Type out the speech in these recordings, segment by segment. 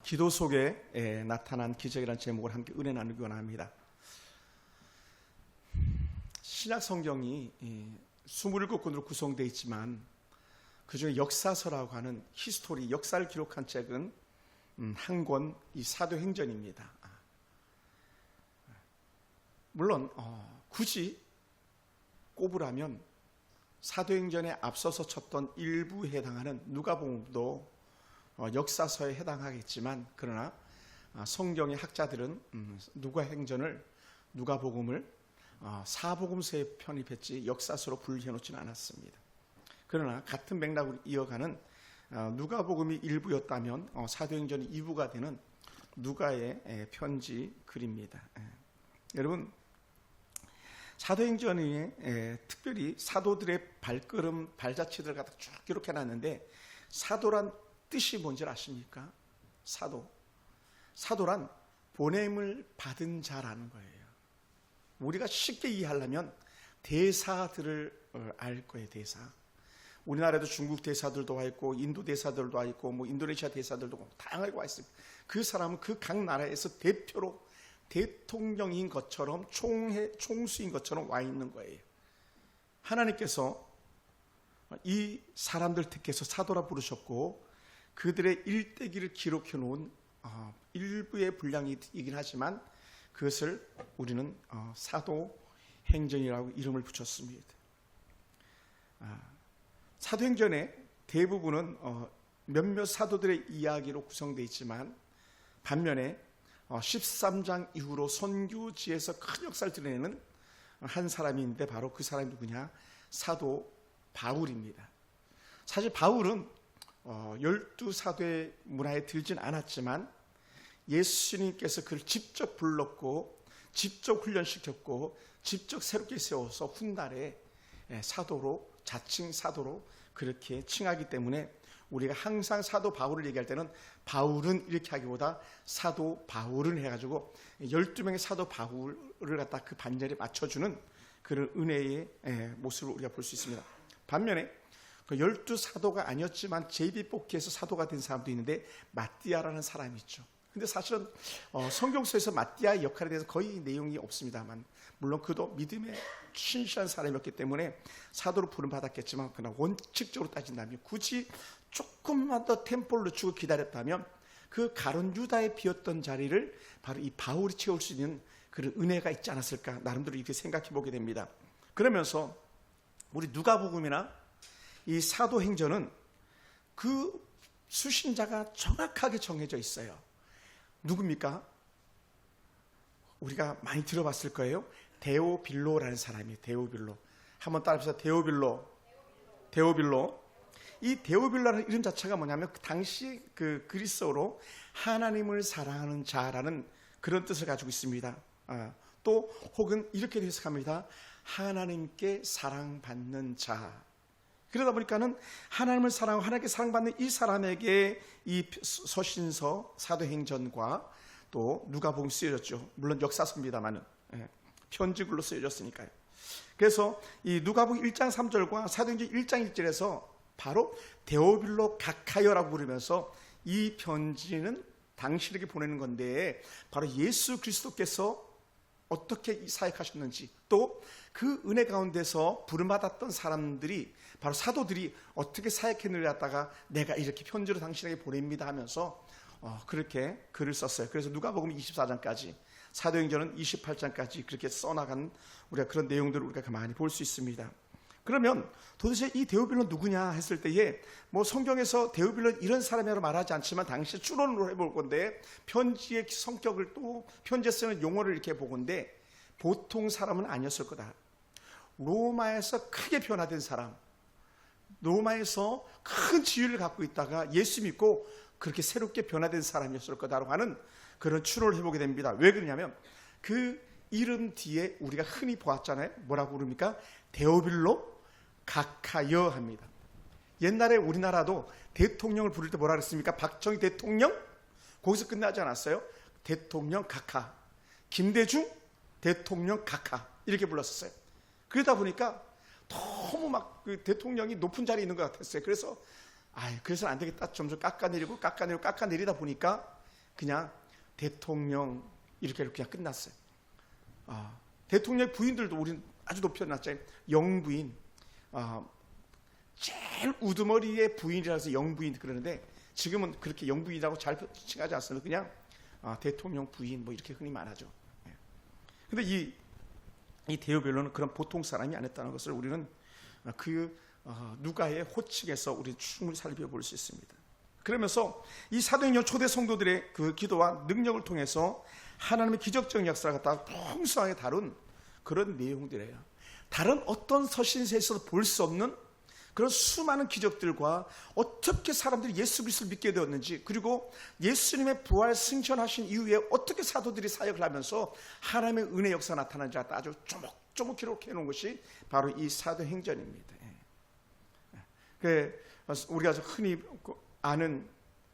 기도 속에 나타난 기적이라는 제목을 함께 은혜 나누기 원합니다. 신약 성경이 27권으로 구성되어 있지만 그중에 역사서라고 하는 히스토리, 역사를 기록한 책은 한 권, 이 사도행전입니다. 물론 굳이 꼽으라면 사도행전에 앞서서 쳤던 일부에 해당하는 누가복음도 역사서에 해당하겠지만, 그러나 성경의 학자들은 누가행전을, 누가복음을 사복음서에 편입했지 역사서로 분리해놓지는 않았습니다. 그러나 같은 맥락으로 이어가는 누가복음이 일부였다면 사도행전이 2부가 되는 누가의 편지 글입니다. 여러분, 사도행전에 특별히 사도들의 발걸음, 발자취들을 갖다 쭉 기록해놨는데, 사도란 뜻이 뭔지 아십니까? 사도란 보냄을 받은 자라는 거예요. 우리가 쉽게 이해하려면 대사들을 알 거예요. 대사. 우리나라에도 중국 대사들도 와 있고, 인도 대사들도 와 있고, 인도네시아 대사들도 다양하게 와 있습니다. 그 사람은 그 각 나라에서 대표로 대통령인 것처럼, 총수인 것처럼 와 있는 거예요. 하나님께서 이 사람들 택해서 사도라 부르셨고, 그들의 일대기를 기록해 놓은 일부의 분량이긴 하지만 그것을 우리는 사도행전이라고 이름을 붙였습니다. 사도행전의 대부분은 몇몇 사도들의 이야기로 구성되어 있지만, 반면에 13장 이후로 선교지에서 큰 역사를 드러내는 한 사람이 있는데, 바로 그 사람이 누구냐? 사도 바울입니다. 사실 바울은 12사도의 문화에 들진 않았지만 예수님께서 그를 직접 불렀고, 직접 훈련시켰고, 직접 새롭게 세워서 훗날에 사도로, 자칭 사도로 그렇게 칭하기 때문에 우리가 항상 사도 바울을 얘기할 때는 바울은 이렇게 하기보다 사도 바울은 해가지고 12명의 사도 바울을 갖다 그 반절에 맞춰주는 그런 은혜의 모습을 우리가 볼 수 있습니다. 반면에 그 12사도가 아니었지만 제비 뽑기에서 사도가 된 사람도 있는데, 마띠아라는 사람이 있죠. 근데 사실은 성경서에서 마띠아의 역할에 대해서 거의 내용이 없습니다만, 물론 그도 믿음에 신실한 사람이었기 때문에 사도로 부름받았겠지만, 그러나 원칙적으로 따진다면 굳이 조금만 더 템포를 늦추고 기다렸다면 그 가룟 유다에 비었던 자리를 바로 이 바울이 채울 수 있는 그런 은혜가 있지 않았을까, 나름대로 이렇게 생각해 보게 됩니다. 그러면서 우리 누가복음이나 이 사도행전은 그 수신자가 정확하게 정해져 있어요. 누굽니까? 우리가 많이 들어봤을 거예요. 데오빌로라는 사람이에요. 데오빌로. 한번 따라해보세요. 데오빌로. 이 데오빌로라는 이름 자체가 뭐냐면, 그 당시 그 그리스어로 하나님을 사랑하는 자라는 그런 뜻을 가지고 있습니다. 또 혹은 이렇게 해석합니다. 하나님께 사랑받는 자. 그러다 보니까는 하나님을 사랑하고 하나님께 사랑받는 이 사람에게 이 서신서, 사도행전과 또 누가복음 쓰여졌죠. 물론 역사서입니다만은 편지글로 쓰여졌으니까요. 그래서 이 누가복음 1장 3절과 사도행전 1장 1절에서 바로 데오빌로 가카요라고 부르면서 이 편지는 당신에게 보내는 건데, 바로 예수 그리스도께서 어떻게 사역하셨는지, 또 그 은혜 가운데서 부름받았던 사람들이, 바로 사도들이 어떻게 사역했는지 갖다가 내가 이렇게 편지로 당신에게 보냅니다 하면서 그렇게 글을 썼어요. 그래서 누가복음 24장까지, 사도행전은 28장까지 그렇게 써나간 우리가 그런 내용들을 우리가 가만히 볼 수 있습니다. 그러면 도대체 이 데오빌로는 누구냐 했을 때에, 성경에서 데오빌로는 이런 사람이라고 말하지 않지만 당시 추론으로 해볼 건데, 편지의 성격을 또 편지에 쓰는 용어를 이렇게 보건데, 보통 사람은 아니었을 거다. 로마에서 크게 변화된 사람, 로마에서 큰 지위를 갖고 있다가 예수 믿고 그렇게 새롭게 변화된 사람이었을 거다라고 하는 그런 추론을 해보게 됩니다. 왜 그러냐면, 그 이름 뒤에 우리가 흔히 보았잖아요. 뭐라고 부릅니까? 데오빌로 가카여 합니다. 옛날에 우리나라도 대통령을 부를 때 뭐라 그랬습니까? 박정희 대통령? 거기서 끝나지 않았어요. 대통령 가카. 김대중 대통령 가카. 이렇게 불렀었어요. 그러다 보니까 너무 막 그 대통령이 높은 자리에 있는 것 같았어요. 그래서 그래서는 안 되겠다. 점점 깎아내리다 보니까 그냥 대통령 이렇게 그냥 끝났어요. 대통령 부인들도 우리는 아주 높여놨잖아요. 영부인, 제일 우두머리의 부인이라서 영부인 그러는데 지금은 그렇게 영부인이라고 잘 칭하지 않습니다. 그냥 대통령 부인 뭐 이렇게 흔히 말하죠. 근데 이 데오벨로는 그런 보통 사람이 아니었다는 것을 우리는 누가의 호칭에서 우리 충분히 살펴볼 수 있습니다. 그러면서 이 사도행전 초대 성도들의 그 기도와 능력을 통해서 하나님의 기적적 역사를 갖다가 풍성하게 다룬 그런 내용들이에요. 다른 어떤 서신서에서도 볼 수 없는 그런 수많은 기적들과 어떻게 사람들이 예수 그리스도를 믿게 되었는지, 그리고 예수님의 부활 승천하신 이후에 어떻게 사도들이 사역을 하면서 하나님의 은혜 역사가 나타나는지 아주 조목조목 기록해 놓은 것이 바로 이 사도행전입니다. 우리가 흔히 아는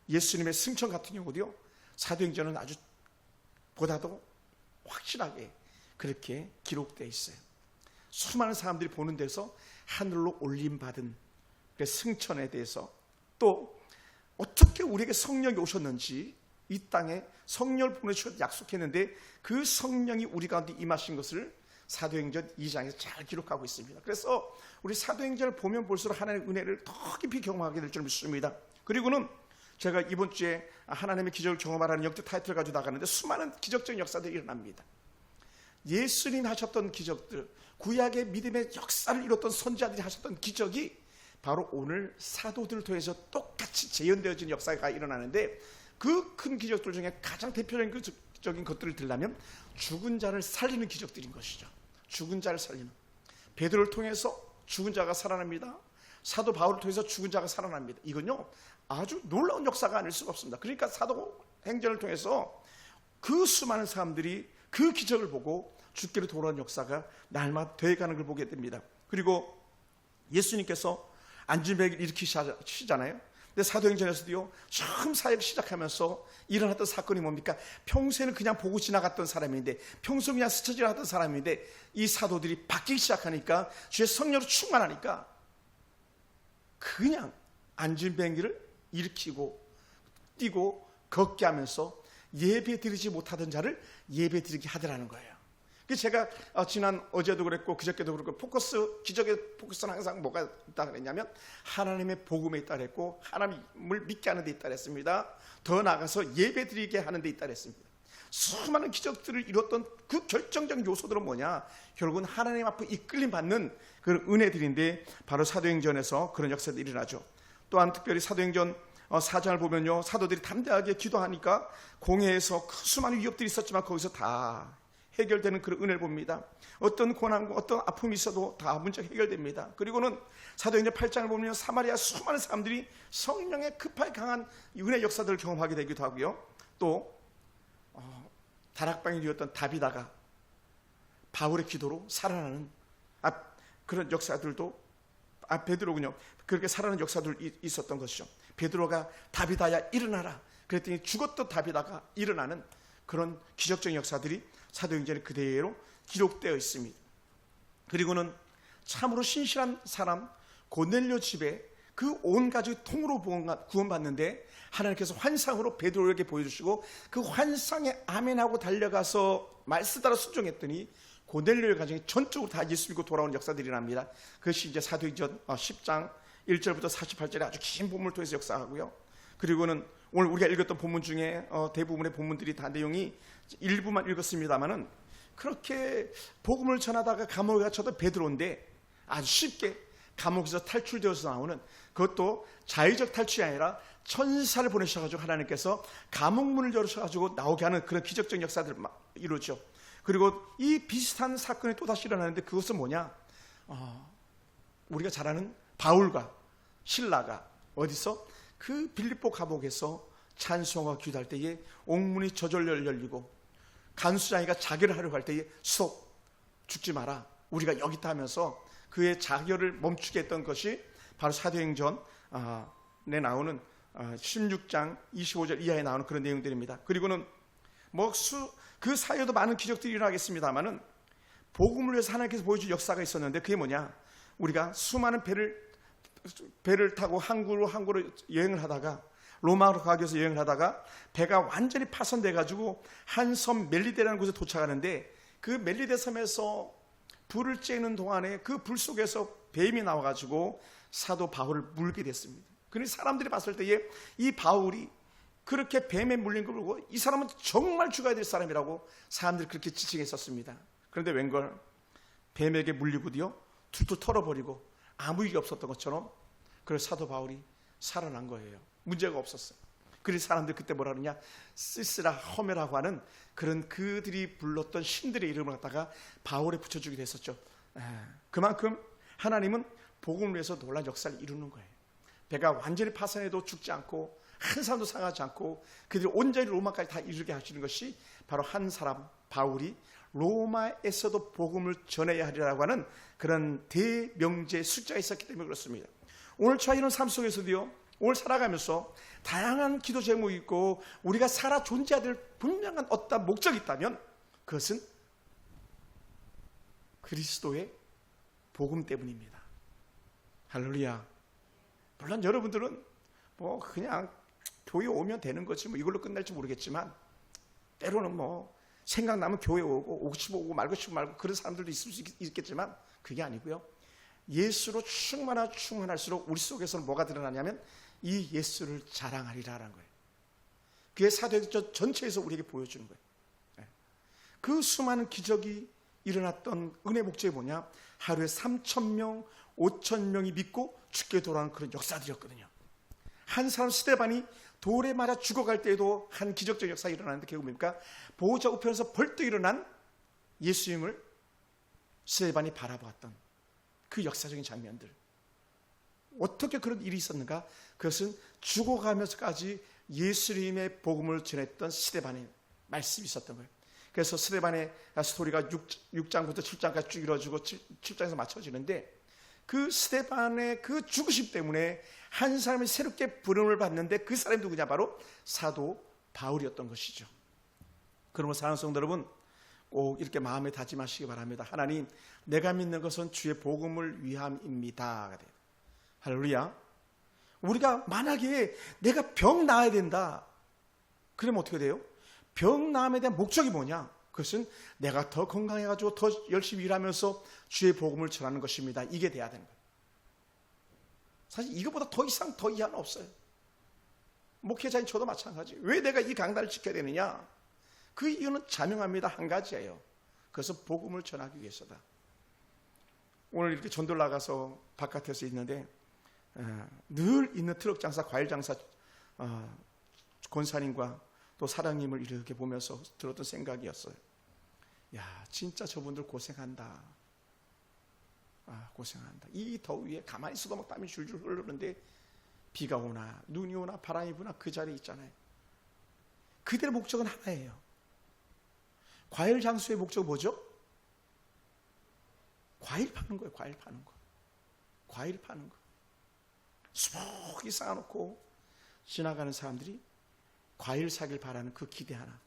예수님의 승천 같은 경우도요, 사도행전은 아주 보다도 확실하게 그렇게 기록되어 있어요. 수많은 사람들이 보는 데서 하늘로 올림받은 그 승천에 대해서, 또 어떻게 우리에게 성령이 오셨는지, 이 땅에 성령을 보내주셔서 약속했는데 그 성령이 우리 가운데 임하신 것을 사도행전 2장에서 잘 기록하고 있습니다. 그래서 우리 사도행전을 보면 볼수록 하나님의 은혜를 더 깊이 경험하게 될 줄 믿습니다. 그리고는 제가 이번 주에 하나님의 기적을 경험하라는 역대 타이틀을 가지고 나가는데 수많은 기적적인 역사들이 일어납니다. 예수님이 하셨던 기적들, 구약의 믿음의 역사를 이뤘던 선지자들이 하셨던 기적이 바로 오늘 사도들을 통해서 똑같이 재현되어진 역사가 일어나는데, 그 큰 기적들 중에 가장 대표적인 것들을 들려면 죽은 자를 살리는 기적들인 것이죠. 죽은 자를 살리는, 베드로를 통해서 죽은 자가 살아납니다. 사도 바울을 통해서 죽은 자가 살아납니다. 이건요 아주 놀라운 역사가 아닐 수가 없습니다. 그러니까 사도행전을 통해서 그 수많은 사람들이 그 기적을 보고 주께로 돌아온 역사가 날마다 되어가는 걸 보게 됩니다. 그리고 예수님께서 안진뱅이를 일으키시잖아요. 근데 사도행전에서도요, 처음 사역 시작하면서 일어났던 사건이 뭡니까? 평소에는 그냥 보고 지나갔던 사람인데, 평소 그냥 스쳐 지나갔던 사람인데, 이 사도들이 바뀌기 시작하니까, 주의 성령으로 충만하니까 그냥 안진뱅이를 일으키고 뛰고 걷게 하면서 예배 드리지 못하던 자를 예배 드리게 하더라는 거예요. 제가 어제도 그랬고 그저께도 그랬고 기적의 포커스는 항상 뭐가 있다 그랬냐면 하나님의 복음에 있다 그랬고, 하나님을 믿게 하는 데 있다 그랬습니다. 더 나아가서 예배 드리게 하는 데 있다 그랬습니다. 수많은 기적들을 이뤘던 그 결정적인 요소들은 뭐냐? 결국은 하나님 앞에 이끌림 받는 그런 은혜들인데, 바로 사도행전에서 그런 역사들이 일어나죠. 또한 특별히 사도행전 4장을 보면요, 사도들이 담대하게 기도하니까 공회에서 수많은 위협들이 있었지만 거기서 다 해결되는 그런 은혜를 봅니다. 어떤 고난과 어떤 아픔이 있어도 다 문제가 해결됩니다. 그리고는 사도행전 8장을 보면 사마리아 수많은 사람들이 성령의 급하게 강한 은혜 역사들을 경험하게 되기도 하고요. 또 다락방에 누웠던 다비다가 바울의 기도로 살아나는 그런 역사들도 베드로군요. 그렇게 살아나는 역사들이 있었던 것이죠. 베드로가 다비다야 일어나라 그랬더니 죽었던 다비다가 일어나는 그런 기적적인 역사들이 사도행전에 그대로 기록되어 있습니다. 그리고는 참으로 신실한 사람 고넬료 집에 그 온 가족이 통으로 구원받는데, 하나님께서 환상으로 베드로에게 보여주시고 그 환상에 아멘하고 달려가서 말씀 따라 순종했더니 고넬료의 가정이 전적으로 다 예수 믿고 돌아오는 역사들이 납니다. 그것이 이제 사도행전 10장 1절부터 48절에 아주 긴 본문을 통해서 역사하고요. 그리고는 오늘 우리가 읽었던 본문 중에 대부분의 본문들이 다 내용이 일부만 읽었습니다만은, 그렇게 복음을 전하다가 감옥에 갇혀도 베드로인데 아주 쉽게 감옥에서 탈출되어서 나오는, 그것도 자의적 탈출이 아니라 천사를 보내셔가지고 하나님께서 감옥문을 열으셔가지고 나오게 하는 그런 기적적 역사들을 이루죠. 그리고 이 비슷한 사건이 또다시 일어나는데, 그것은 뭐냐? 우리가 잘 아는 바울과 실라가 어디서 그 빌립보 감옥에서 찬송과 기도할 때에 옥문이 저절로 열리고, 간수장이가 자결을 하려고 할 때에 스톱, 죽지 마라, 우리가 여기 있다 하면서 그의 자결을 멈추게 했던 것이 바로 사도행전에 나오는 16장 25절 이하에 나오는 그런 내용들입니다. 그리고는 그 사이에도 많은 기적들이 일어나겠습니다만은, 복음을 위해서 하나님께서 보여준 역사가 있었는데, 그게 뭐냐? 우리가 수많은 배를 타고 항구로 여행을 하다가 로마로 가기 위해서 여행을 하다가 배가 완전히 파손돼 가지고 한 섬 멜리데라는 곳에 도착하는데, 그 멜리데 섬에서 불을 쬐는 동안에 그 불 속에서 뱀이 나와 가지고 사도 바울을 물게 됐습니다. 그런데 사람들이 봤을 때에 이 바울이 그렇게 뱀에 물린 걸 보고 이 사람은 정말 죽어야 될 사람이라고 사람들이 그렇게 지칭했었습니다. 그런데 웬걸 뱀에게 물리고도요 툴툴 털어버리고 아무 일이 없었던 것처럼 그래서 사도 바울이 살아난 거예요. 문제가 없었어요. 그래서 사람들이 그때 뭐라 그러냐, 시스라 허메라고 하는 그런 그들이 불렀던 신들의 이름을 갖다가 바울에 붙여주게 됐었죠. 그만큼 하나님은 복음을 위해서 놀라운 역사를 이루는 거예요. 배가 완전히 파손해도 죽지 않고 한 사람도 상하지 않고 그들이 온전히 로마까지 다 이르게 하시는 것이 바로 한 사람 바울이 로마에서도 복음을 전해야 하리라고 하는 그런 대명제의 숫자가 있었기 때문에 그렇습니다. 오늘 저와 이런 삶 속에서도요, 오늘 살아가면서 다양한 기도 제목이 있고 우리가 살아 존재해야 될 분명한 어떤 목적이 있다면 그것은 그리스도의 복음 때문입니다. 할렐루야. 물론 여러분들은 뭐 그냥 교회 오면 되는 거지 뭐 이걸로 끝날지 모르겠지만, 때로는 뭐 생각나면 교회 오고 싶으면 오고 말고 싶으면 말고 그런 사람들도 있을 수 있겠지만 그게 아니고요, 예수로 충만할수록 우리 속에서는 뭐가 드러나냐면 이 예수를 자랑하리라라는 거예요. 그게 사도행전 전체에서 우리에게 보여주는 거예요. 그 수많은 기적이 일어났던 은혜 목적이 뭐냐, 하루에 3,000명 5,000명이 믿고 죽게 돌아오는 그런 역사들이었거든요. 한 사람 스데반이 돌에 맞아 죽어갈 때에도 한 기적적 역사가 일어나는데 결국 뭡니까? 보호자 우편에서 벌떡 일어난 예수님을 스데반이 바라보았던 그 역사적인 장면들. 어떻게 그런 일이 있었는가? 그것은 죽어가면서까지 예수님의 복음을 전했던 스데반의 말씀이 있었던 거예요. 그래서 스데반의 스토리가 6장부터 7장까지 쭉 이루어지고 7장에서 맞춰지는데, 그 스데반의 그 죽으심 때문에 한 사람이 새롭게 부름을 받는데 그 사람이 누구냐? 바로 사도 바울이었던 것이죠. 그러므로 사랑하는 성도 여러분, 꼭 이렇게 마음에 다짐하시기 바랍니다. 하나님, 내가 믿는 것은 주의 복음을 위함입니다. 할렐루야. 우리가 만약에 내가 병 나아야 된다, 그러면 어떻게 돼요? 병 나음에 대한 목적이 뭐냐? 그것은 내가 더 건강해가지고 더 열심히 일하면서 주의 복음을 전하는 것입니다. 이게 돼야 되는 거예요. 사실 이것보다 더 이상 더 이하는 없어요. 목회자인 저도 마찬가지. 왜 내가 이 강단을 지켜야 되느냐? 그 이유는 자명합니다. 한 가지예요. 그래서 복음을 전하기 위해서다. 오늘 이렇게 전도를 나가서 바깥에서 있는데 늘 있는 트럭 장사, 과일 장사 권사님과 또 사장님을 이렇게 보면서 들었던 생각이었어요. 야, 진짜 저분들 고생한다. 고생한다. 이 더위에 가만히 있어도 막 땀이 줄줄 흐르는데 비가 오나 눈이 오나 바람이 부나 그 자리에 있잖아요. 그들의 목적은 하나예요. 과일 장수의 목적은 뭐죠? 과일 파는 거예요. 과일 파는 거. 과일 파는 거. 수북이 쌓아놓고 지나가는 사람들이 과일 사길 바라는 그 기대 하나.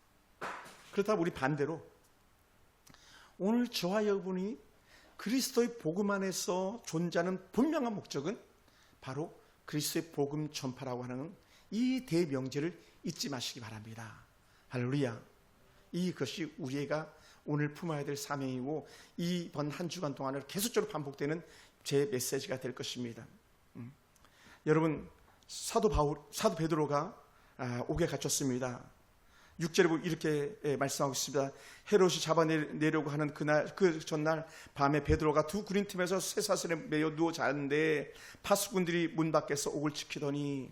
그렇다면 우리 반대로 오늘 저와 여러분이 그리스도의 복음 안에서 존재하는 분명한 목적은 바로 그리스도의 복음 전파라고 하는 이 대명제를 잊지 마시기 바랍니다. 할렐루야. 이것이 우리가 오늘 품어야 될 사명이고 이번 한 주간 동안을 계속적으로 반복되는 제 메시지가 될 것입니다. 여러분, 사도 베드로가 옥에 갇혔습니다. 6절에 이렇게 말씀하고 있습니다. 헤롯이 잡아내려고 하는 그 전날 밤에 베드로가 두 군인 틈에서 쇠사슬에 매여 누워 자는데 파수꾼들이 문 밖에서 옥을 지키더니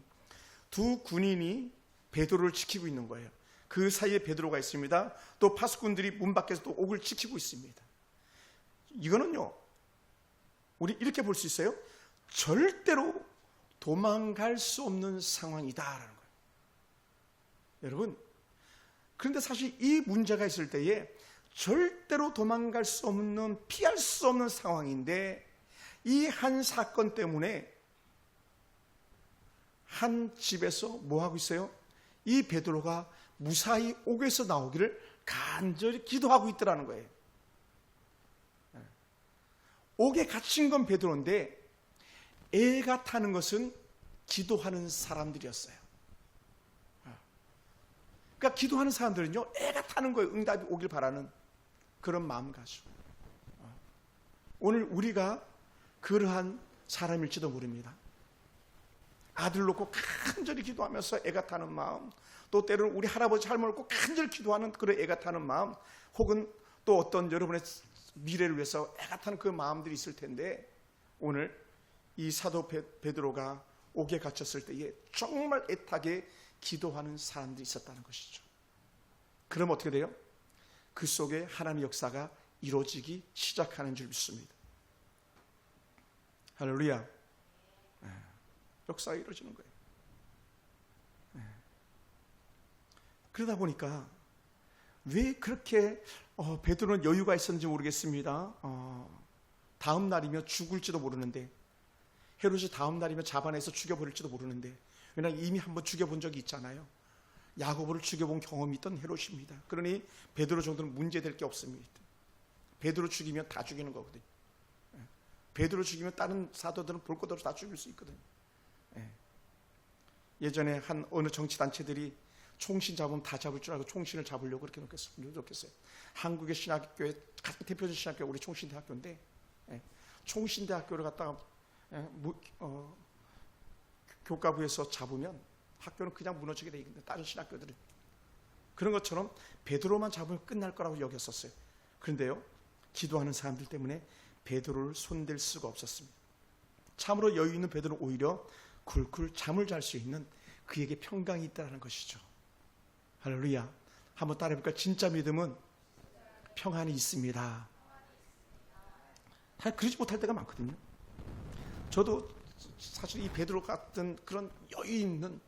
두 군인이 베드로를 지키고 있는 거예요. 그 사이에 베드로가 있습니다. 또 파수꾼들이 문 밖에서 또 옥을 지키고 있습니다. 이거는요, 우리 이렇게 볼 수 있어요. 절대로 도망갈 수 없는 상황이다라는 거예요. 여러분, 그런데 사실 이 문제가 있을 때에 절대로 도망갈 수 없는, 피할 수 없는 상황인데 이 한 사건 때문에 한 집에서 뭐 하고 있어요? 이 베드로가 무사히 옥에서 나오기를 간절히 기도하고 있더라는 거예요. 옥에 갇힌 건 베드로인데 애가 타는 것은 기도하는 사람들이었어요. 그러니까 기도하는 사람들은요, 애가 타는 거예요. 응답이 오길 바라는 그런 마음 가지고. 오늘 우리가 그러한 사람일지도 모릅니다. 아들 놓고 간절히 기도하면서 애가 타는 마음, 또 때로는 우리 할아버지 할머니 놓고 간절히 기도하는 그런 애가 타는 마음, 혹은 또 어떤 여러분의 미래를 위해서 애가 타는 그 마음들이 있을 텐데, 오늘 이 사도 베드로가 옥에 갇혔을 때에 정말 애타게 기도하는 사람들이 있었다는 것이죠. 그럼 어떻게 돼요? 그 속에 하나님의 역사가 이루어지기 시작하는 줄 믿습니다. 할렐루야. 역사가 이루어지는 거예요. 그러다 보니까 왜 그렇게 베드로는 여유가 있었는지 모르겠습니다. 다음 날이면 죽을지도 모르는데, 헤롯이 다음 날이면 잡아내서 죽여버릴지도 모르는데, 왜냐하면 이미 한번 죽여본 적이 있잖아요. 야고보를 죽여본 경험이 있던 헤롯입니다. 그러니 베드로 정도는 문제될 게 없습니다. 베드로 죽이면 다 죽이는 거거든요. 베드로 죽이면 다른 사도들은 볼 것 없이 다 죽일 수 있거든요. 예전에 한 어느 정치단체들이 총신 잡으면 다 잡을 줄 알고 총신을 잡으려고 그렇게 노력했어요. 한국의 신학교의 가장 대표적인 신학교가 우리 총신대학교인데, 총신대학교를 갖다가 교과부에서 잡으면 학교는 그냥 무너지게 돼 있는데, 다른 신학교들은 그런 것처럼 베드로만 잡으면 끝날 거라고 여겼었어요. 그런데요, 기도하는 사람들 때문에 베드로를 손댈 수가 없었습니다. 참으로 여유 있는 베드로는 오히려 굴굴 잠을 잘 수 있는 그에게 평강이 있다는 것이죠. 할렐루야. 한번 따라해볼까요? 진짜 믿음은 평안이 있습니다. 사실 그러지 못할 때가 많거든요. 저도 사실 이 베드로 같은 그런 여유 있는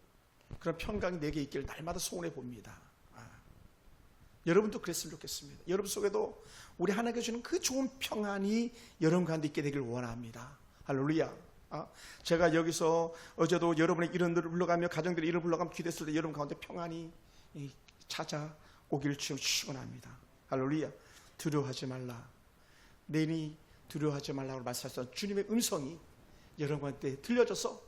그런 평강이 내게 있기를 날마다 소원해 봅니다. 여러분도 그랬으면 좋겠습니다. 여러분 속에도 우리 하나님께 주는 그 좋은 평안이 여러분 가운데 있게 되길 원합니다. 할렐루야. 제가 여기서 어제도 여러분의 이름들을 불러가며 가정들의 이름을 불러가며 기도했을 때 여러분 가운데 평안이 찾아오기를 축원합니다. 할렐루야. 두려워하지 말라. 내니 두려워하지 말라고 말씀하셨던 주님의 음성이 여러분한테 들려져서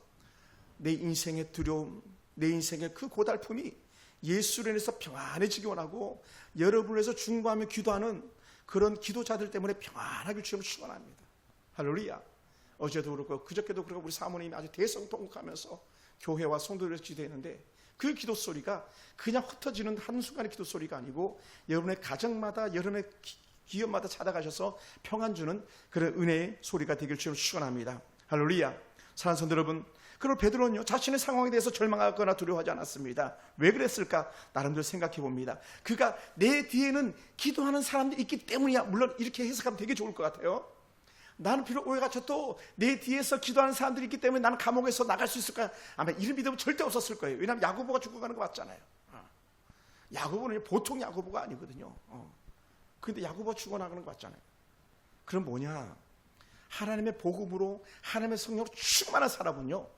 내 인생의 두려움, 내 인생의 그 고달픔이 예수를 인해서 평안해지기 원하고, 여러분을 위해서 중보하며 기도하는 그런 기도자들 때문에 평안하길 주님을 축원합니다. 할렐루야. 어제도 그렇고 그저께도 그렇고 우리 사모님이 아주 대성통곡하면서 교회와 성도들을 기도했는데, 그 기도 소리가 그냥 흩어지는 한순간의 기도 소리가 아니고 여러분의 가정마다, 여러분의 기업마다 찾아가셔서 평안 주는 그런 은혜의 소리가 되길 주님을 축원합니다. 할렐루야. 사랑하는 성도 여러분, 그리고 베드로는요, 자신의 상황에 대해서 절망하거나 두려워하지 않았습니다. 왜 그랬을까? 나름대로 생각해 봅니다. 그가 내 뒤에는 기도하는 사람들이 있기 때문이야. 물론 이렇게 해석하면 되게 좋을 것 같아요. 나는 비록 오해 갇혀도 내 뒤에서 기도하는 사람들이 있기 때문에 나는 감옥에서 나갈 수 있을까? 아마 이런 믿음은 절대 없었을 거예요. 왜냐하면 야고보가 죽어가는 거 맞잖아요. 야고보는 보통 야고보가 아니거든요. 그런데 야고보가 죽어나가는 거 맞잖아요. 그럼 뭐냐? 하나님의 복음으로, 하나님의 성령으로 충만한 사람은요,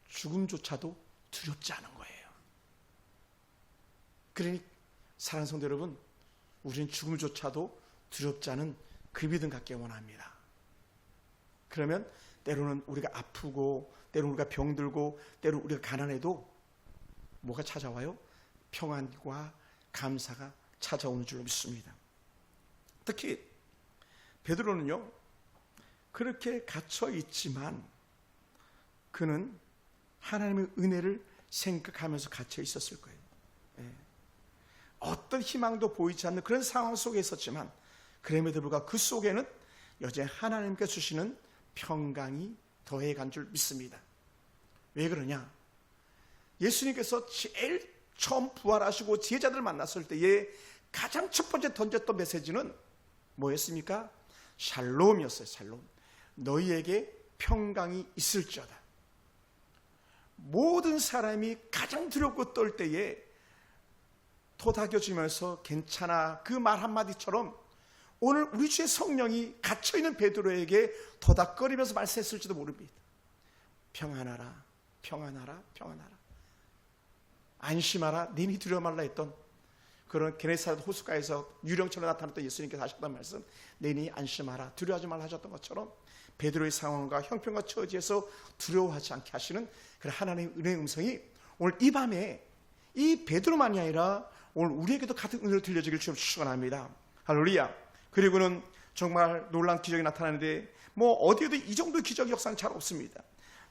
죽음조차도 두렵지 않은 거예요. 그러니 사랑하는 성도 여러분, 우리는 죽음조차도 두렵지 않은 그 믿음 갖기 원합니다. 그러면 때로는 우리가 아프고, 때로는 우리가 병들고, 때로는 우리가 가난해도 뭐가 찾아와요? 평안과 감사가 찾아오는 줄로 믿습니다. 특히 베드로는요, 그렇게 갇혀 있지만 그는 하나님의 은혜를 생각하면서 갇혀 있었을 거예요. 어떤 희망도 보이지 않는 그런 상황 속에 있었지만, 그럼에도 불구하고 그 속에는 여전히 하나님께서 주시는 평강이 더해간 줄 믿습니다. 왜 그러냐? 예수님께서 제일 처음 부활하시고 제자들을 만났을 때에 가장 첫 번째 던졌던 메시지는 뭐였습니까? 샬롬이었어요. 샬롬. 너희에게 평강이 있을지어다. 모든 사람이 가장 두렵고 떨 때에 토닥여주면서 괜찮아, 그 말 한마디처럼 오늘 우리 주의 성령이 갇혀있는 베드로에게 토닥거리면서 말씀했을지도 모릅니다. 평안하라, 평안하라, 평안하라. 안심하라, 니니 두려워 말라 했던 그런 게네사렛 호숫가에서 유령처럼 나타났던 예수님께서 하셨던 말씀, 니니 안심하라, 두려워하지 말라 하셨던 것처럼 베드로의 상황과 형편과 처지에서 두려워하지 않게 하시는 그런 하나님의 은혜의 음성이 오늘 이 밤에 이 베드로만이 아니라 오늘 우리에게도 같은 은혜로 들려지길 주님 축원합니다. 할렐루야. 그리고는 정말 놀라운 기적이 나타나는데 뭐 어디에도 이 정도 기적 역사는 잘 없습니다.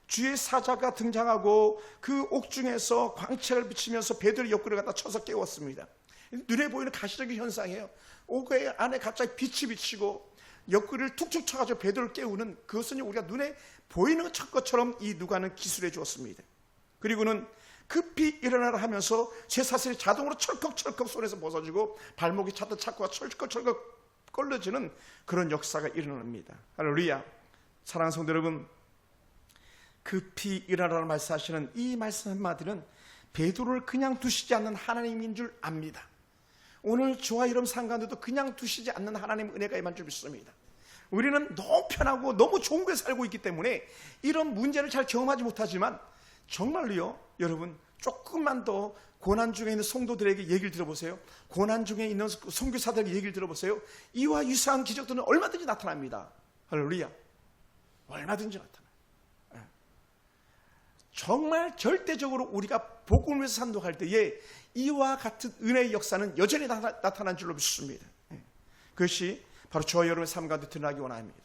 주의 사자가 등장하고 그 옥중에서 광채를 비치면서 베드로의 옆구리를 갖다 쳐서 깨웠습니다. 눈에 보이는 가시적인 현상이에요. 옥의 안에 갑자기 빛이 비치고 옆구리를 툭툭 쳐가지고 베드로를 깨우는, 그것은 우리가 눈에 보이는 것처럼 이 누가는 기술해 주었습니다. 그리고는 급히 일어나라 하면서 쇠사슬이 자동으로 철컥철컥 손에서 벗어지고 발목이 차듯 착고가 철컥철컥 걸러지는 그런 역사가 일어납니다. 할렐루야. 사랑하는 성도 여러분, 급히 일어나라는 말씀하시는 이 말씀 한마디는 베드로를 그냥 두시지 않는 하나님인 줄 압니다. 오늘 저와 여러분 상관에도 그냥 두시지 않는 하나님 은혜가 임한 줄 믿습니다. 우리는 너무 편하고 너무 좋은 곳에 살고 있기 때문에 이런 문제를 잘 경험하지 못하지만 정말로요, 여러분 조금만 더 고난 중에 있는 성도들에게 얘기를 들어보세요. 고난 중에 있는 선교사들에게 얘기를 들어보세요. 이와 유사한 기적들은 얼마든지 나타납니다. 할렐루야. 얼마든지 나타나요. 정말 절대적으로 우리가 복음을 위해서 산독할 때에 이와 같은 은혜의 역사는 여전히 나타난 줄로 믿습니다. 그것이 바로 저와 여러분의 삶 가운데 드러나기 원합니다.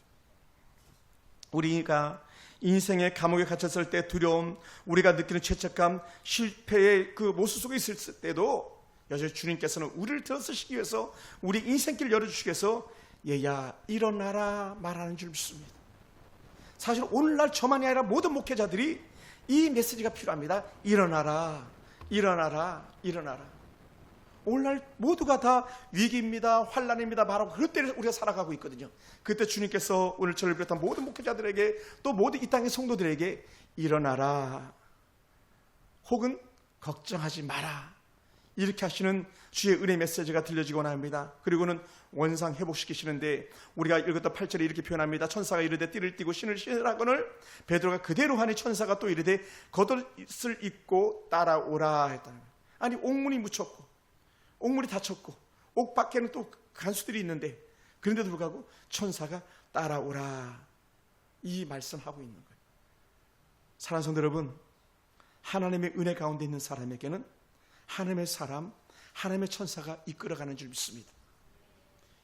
우리가 인생의 감옥에 갇혔을 때 두려움, 우리가 느끼는 죄책감, 실패의 그 모습 속에 있을 때도 여전히 주님께서는 우리를 들어서시기 위해서 우리 인생길을 열어주시기 위해서 얘야 일어나라 말하는 줄 믿습니다. 사실 오늘날 저만이 아니라 모든 목회자들이 이 메시지가 필요합니다. 일어나라, 일어나라, 일어나라. 오늘날 모두가 다 위기입니다, 환난입니다 말하고 그럴 때를 우리가 살아가고 있거든요. 그때 주님께서 오늘 저를 비롯한 모든 목회자들에게 또 모든 이 땅의 성도들에게 일어나라 혹은 걱정하지 마라 이렇게 하시는 주의 은혜 메시지가 들려지곤 합니다. 그리고는 원상 회복시키시는데 우리가 읽었던 8절에 이렇게 표현합니다. 천사가 이르되 띠를 띠고 신을 신으라거늘 베드로가 그대로 하니 천사가 또 이르되 겉옷을 입고 따라오라 했다는 거예요. 아니 옥문이 묻혔고 옥문이 닫혔고 옥 밖에는 또 간수들이 있는데 그런데도 불구하고 천사가 따라오라 이 말씀하고 있는 거예요. 사랑하는 성도 여러분, 하나님의 은혜 가운데 있는 사람에게는 하나님의 사람, 하나님의 천사가 이끌어가는 줄 믿습니다.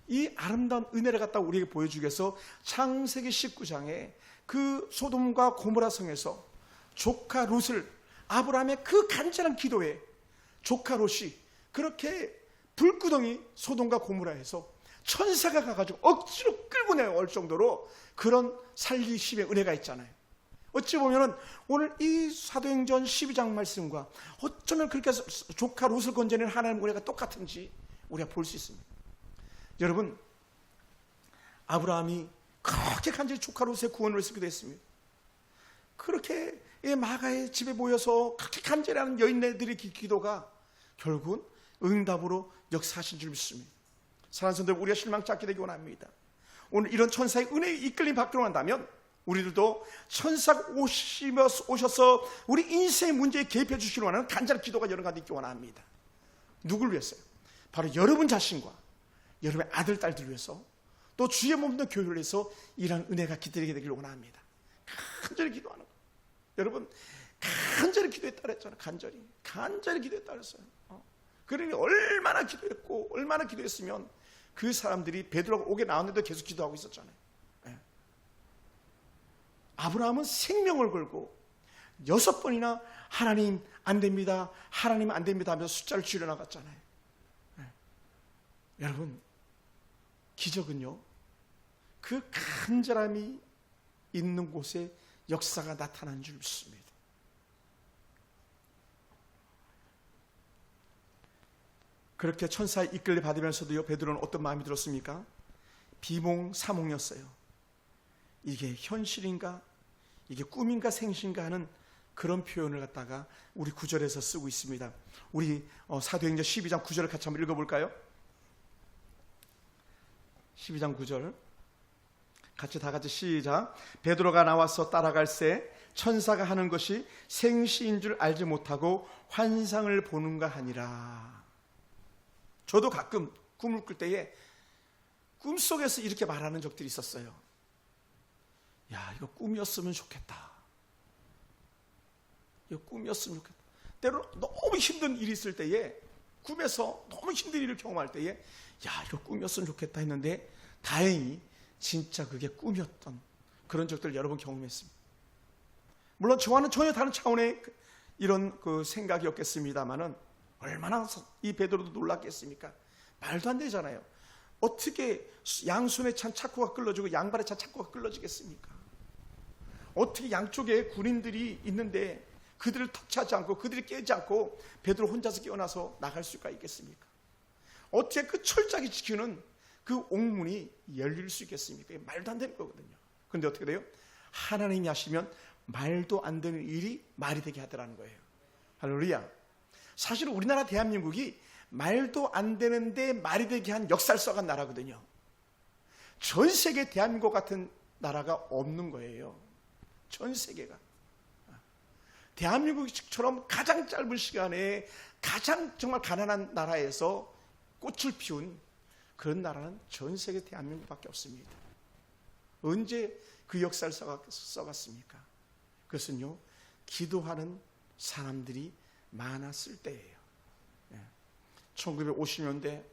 이 아름다운 은혜를 갖다 우리에게 보여주기 위해서 창세기 19장에 그 소돔과 고모라 성에서 조카 롯을 아브라함의 그 간절한 기도에 조카 롯이 그렇게 불구덩이 소돔과 고모라에서 천사가 가가지고 억지로 끌고 내올 정도로 그런 살리심의 은혜가 있잖아요. 어찌 보면은 오늘 이 사도행전 12장 말씀과 어쩌면 그렇게 해서 조카 롯을 건져낸 하나님의 은혜가 똑같은지 우리가 볼 수 있습니다. 여러분, 아브라함이 그렇게 간절히 조카 롯의 구원을 위해서 기도했습니다. 그렇게 마가의 집에 모여서 그렇게 간절히 하는 여인네들의 기도가 결국은 응답으로 역사하신 줄 믿습니다. 사랑하는 성도 여러분, 우리가 실망치 않게 되기 원합니다. 오늘 이런 천사의 은혜에 이끌림 받기로 한다면 우리들도 천사가 오셔서 우리 인생의 문제에 개입해 주시기로 하는 간절한 기도가 여러분 가운데 있기 원합니다. 누굴 위해서요? 바로 여러분 자신과 여러분의 아들, 딸들을 위해서 또 주의 몸된 교회를 위해서 이러한 은혜가 기다리게 되기를 원합니다. 간절히 기도하는 거예요. 여러분 간절히 기도했다 그랬잖아요. 간절히 기도했다 그랬어요. 그러니 얼마나 기도했고 얼마나 기도했으면 그 사람들이 베드로가 옥에 나왔는데도 계속 기도하고 있었잖아요. 아브라함은 생명을 걸고 6번이나 하나님 안 됩니다, 하나님 안 됩니다 하면서 숫자를 줄여나갔잖아요. 여러분, 기적은요 그 간절함이 있는 곳에 역사가 나타난 줄 믿습니다. 그렇게 천사의 이끌림 받으면서도요 베드로는 어떤 마음이 들었습니까? 비몽사몽이었어요. 이게 현실인가? 이게 꿈인가 생신가 하는 그런 표현을 갖다가 우리 9절에서 쓰고 있습니다. 우리 사도행전 12장 9절을 같이 한번 읽어볼까요? 12장 9절 같이 다 같이 시작. 베드로가 나와서 따라갈새 천사가 하는 것이 생시인 줄 알지 못하고 환상을 보는가 하니라. 저도 가끔 꿈을 꿀 때에 꿈속에서 이렇게 말하는 적들이 있었어요. 야, 이거 꿈이었으면 좋겠다. 이거 꿈이었으면 좋겠다. 때로 너무 힘든 일이 있을 때에, 꿈에서 너무 힘든 일을 경험할 때에 야, 이거 꿈이었으면 좋겠다 했는데 다행히 진짜 그게 꿈이었던 그런 적들 여러 번 경험했습니다. 물론 저와는 전혀 다른 차원의 이런 그 생각이었겠습니다만은 얼마나 이 베드로도 놀랐겠습니까? 말도 안 되잖아요. 어떻게 양손에 찬 차코가 끌어지고 양발에 찬 차코가 끌어지겠습니까? 어떻게 양쪽에 군인들이 있는데 그들을 터치하지 않고 그들이 깨지 않고 베드로 혼자서 깨어나서 나갈 수가 있겠습니까? 어떻게 그 철저하게 지키는 그 옥문이 열릴 수 있겠습니까? 말도 안 되는 거거든요. 그런데 어떻게 돼요? 하나님이 하시면 말도 안 되는 일이 말이 되게 하더라는 거예요. 할렐루야. 사실 우리나라 대한민국이 말도 안 되는데 말이 되게 한 역사를 써간 나라거든요. 전 세계 대한민국 같은 나라가 없는 거예요. 전 세계가. 대한민국처럼 가장 짧은 시간에 가장 정말 가난한 나라에서 꽃을 피운 그런 나라는 전 세계 대한민국밖에 없습니다. 언제 그 역사를 써갔습니까? 그것은요, 기도하는 사람들이 많았을 때예요. 1950년대,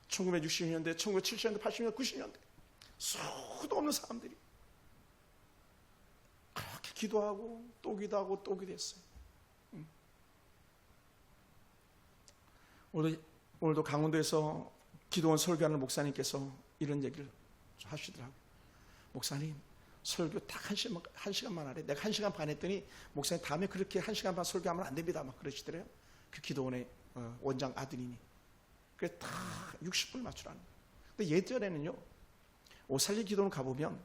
1960년대, 1970년대, 80년대, 90년대 수도 없는 사람들이 그렇게 기도하고 또 기도하고 또 기도했어요. 오늘도 강원도에서 기도원 설교하는 목사님께서 이런 얘기를 하시더라고요. 목사님, 설교 딱 한 시간만 하래. 내가 1시간 반 했더니 목사님 다음에 그렇게 1시간 반 설교하면 안 됩니다. 막 그러시더래요. 그 기도원의 원장 아드님이. 그래서 다 60분 맞추라는 거예요. 근데 예전에는요, 오살리 기도원 가보면,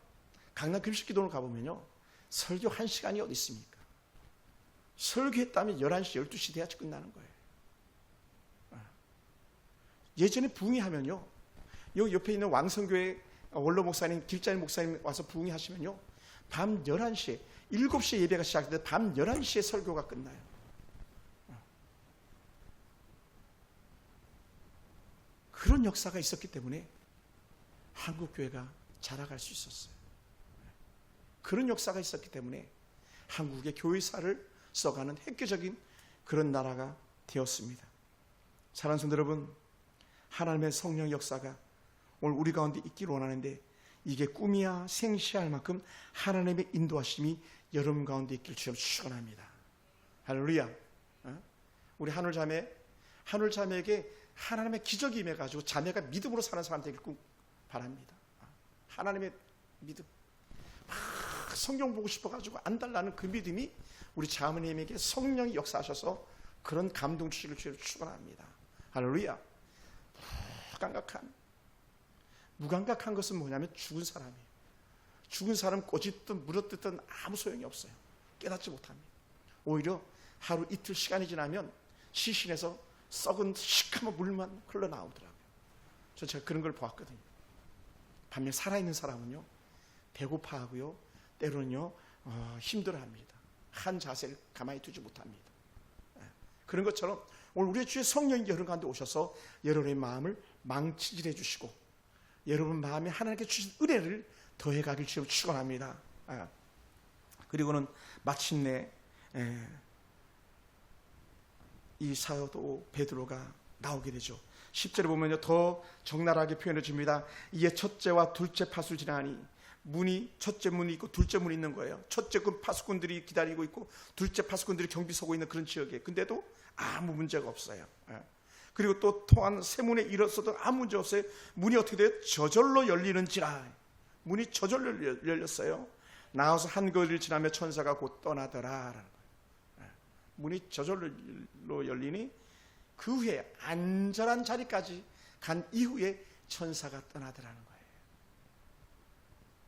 강남 금식 기도원 가보면요, 설교 1시간이 어디 있습니까? 설교했다면 11시, 12시 돼야지 끝나는 거예요. 예전에 부흥회 하면요, 여기 옆에 있는 왕성교회 원로 목사님, 길자인 목사님 와서 부흥회 하시면요, 밤 11시에, 7시에 예배가 시작되는데 밤 11시에 설교가 끝나요. 그런 역사가 있었기 때문에 한국교회가 자라갈 수 있었어요. 그런 역사가 있었기 때문에 한국의 교회사를 써가는 획기적인 그런 나라가 되었습니다. 사랑하는 성도 여러분, 하나님의 성령 역사가 오늘 우리 가운데 있기를 원하는데 이게 꿈이야 생시할 만큼 하나님의 인도하심이 여러분 가운데 있기를 주여 축원합니다. 할렐루야. 우리 하늘자매에게 하나님의 기적이 임해가지고 자매가 믿음으로 사는 사람 되길 바랍니다. 하나님의 믿음. 막 성경 보고 싶어가지고 안달나는 그 믿음이 우리 자매님에게 성령이 역사하셔서 그런 감동 주시길 주여 축원합니다. 할렐루야. 무감각한 것은 뭐냐면 죽은 사람이에요. 죽은 사람 꼬집든 물어뜯든 아무 소용이 없어요. 깨닫지 못합니다. 오히려 하루 이틀 시간이 지나면 시신에서 썩은 시커먼 물만 흘러나오더라고요. 제가 그런 걸 보았거든요. 반면 살아있는 사람은요, 배고파하고요, 때로는요 힘들어합니다. 한 자세를 가만히 두지 못합니다. 그런 것처럼 오늘 우리의 주의 성령이 여러분 가운데 오셔서 여러분의 마음을 망치질해 주시고 여러분 마음에 하나님께 주신 은혜를 더해가길 주여 축원합니다. 그리고는 마침내 이 사도 베드로가 나오게 되죠. 10절에 보면요, 더 적나라하게 표현해 줍니다. 이에 첫째와 둘째 파수를 지나니, 첫째 문이 있고 둘째 문이 있는 거예요. 첫째 그 파수꾼들이 기다리고 있고 둘째 파수꾼들이 경비 서고 있는 그런 지역에, 근데도 아무 문제가 없어요. 그리고 또 통한 세 문에 일었어도 아무 문제 없어요. 문이 어떻게 돼요? 저절로 열리는지라. 문이 저절로 열렸어요. 나와서 한 거리를 지나며 천사가 곧 떠나더라. 문이 저절로 열리니 그 후에 안전한 자리까지 간 이후에 천사가 떠나더라는 거예요.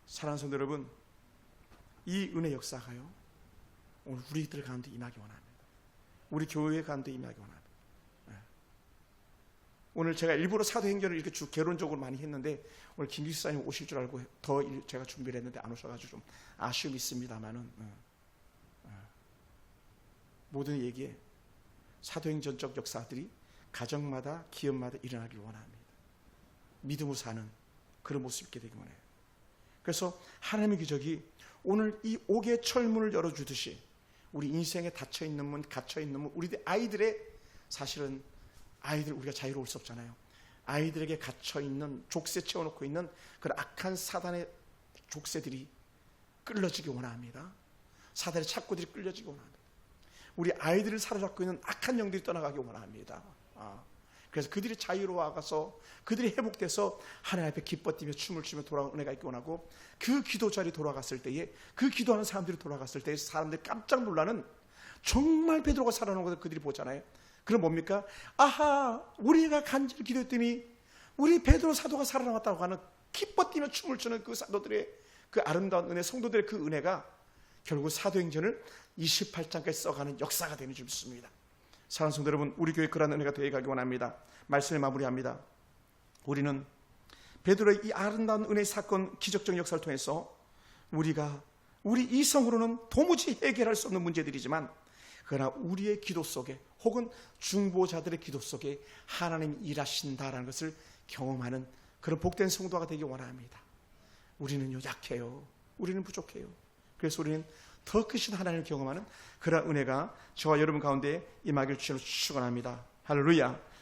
사랑하는 성도 여러분, 이 은혜 역사가요, 오늘 우리들 가운데 임하기 원합니다. 우리 교회 가운데 임하기 원합니다. 오늘 제가 일부러 사도행전을 이렇게 쭉 개론적으로 많이 했는데 오늘 김 기사님 오실 줄 알고 더 제가 준비를 했는데 안 오셔가지고 좀 아쉬움이 있습니다만은 모든 얘기에 사도행전적 역사들이 가정마다 기업마다 일어나길 원합니다. 믿음으로 사는 그런 모습이 있게 되기 원해요. 그래서 하나님의 기적이 오늘 이 옥의 철문을 열어주듯이 우리 인생에 닫혀있는 문, 갇혀있는 문, 우리 아이들의 사실은 아이들 우리가 자유로울 수 없잖아요. 아이들에게 갇혀있는 족쇄 채워놓고 있는 그런 악한 사단의 족쇄들이 끌어지기 원합니다. 사단의 착고들이 끌려지기 원합니다. 우리 아이들을 사로잡고 있는 악한 영들이 떠나가기 원합니다. 그래서 그들이 자유로워가서 그들이 회복돼서 하나님 앞에 기뻐 뛰며 춤을 추며 돌아온 은혜가 있기 원하고, 그 기도 자리 돌아갔을 때에, 그 기도하는 사람들이 돌아갔을 때에 사람들이 깜짝 놀라는, 정말 베드로가 살아나는 것을 그들이 보잖아요. 그럼 뭡니까? 아하, 우리가 간절히 기도했더니 우리 베드로 사도가 살아남았다고 하는, 기뻐 뛰며 춤을 추는 그 사도들의 그 아름다운 은혜, 성도들의 그 은혜가 결국 사도행전을 28장까지 써가는 역사가 되는 줄 믿습니다. 사랑하는 성도 여러분, 우리 교회 그런 은혜가 되어가기 원합니다. 말씀을 마무리합니다. 우리는 베드로의 이 아름다운 은혜의 사건, 기적적 역사를 통해서 우리 이성으로는 도무지 해결할 수 없는 문제들이지만, 그러나 우리의 기도 속에, 혹은 중보자들의 기도 속에 하나님이 일하신다라는 것을 경험하는 그런 복된 성도가 되기 원합니다. 우리는요, 약해요. 우리는 부족해요. 그래서 우리는 더 크신 하나님을 경험하는 그런 은혜가 저와 여러분 가운데 임하길 주시로 축원합니다. 할렐루야.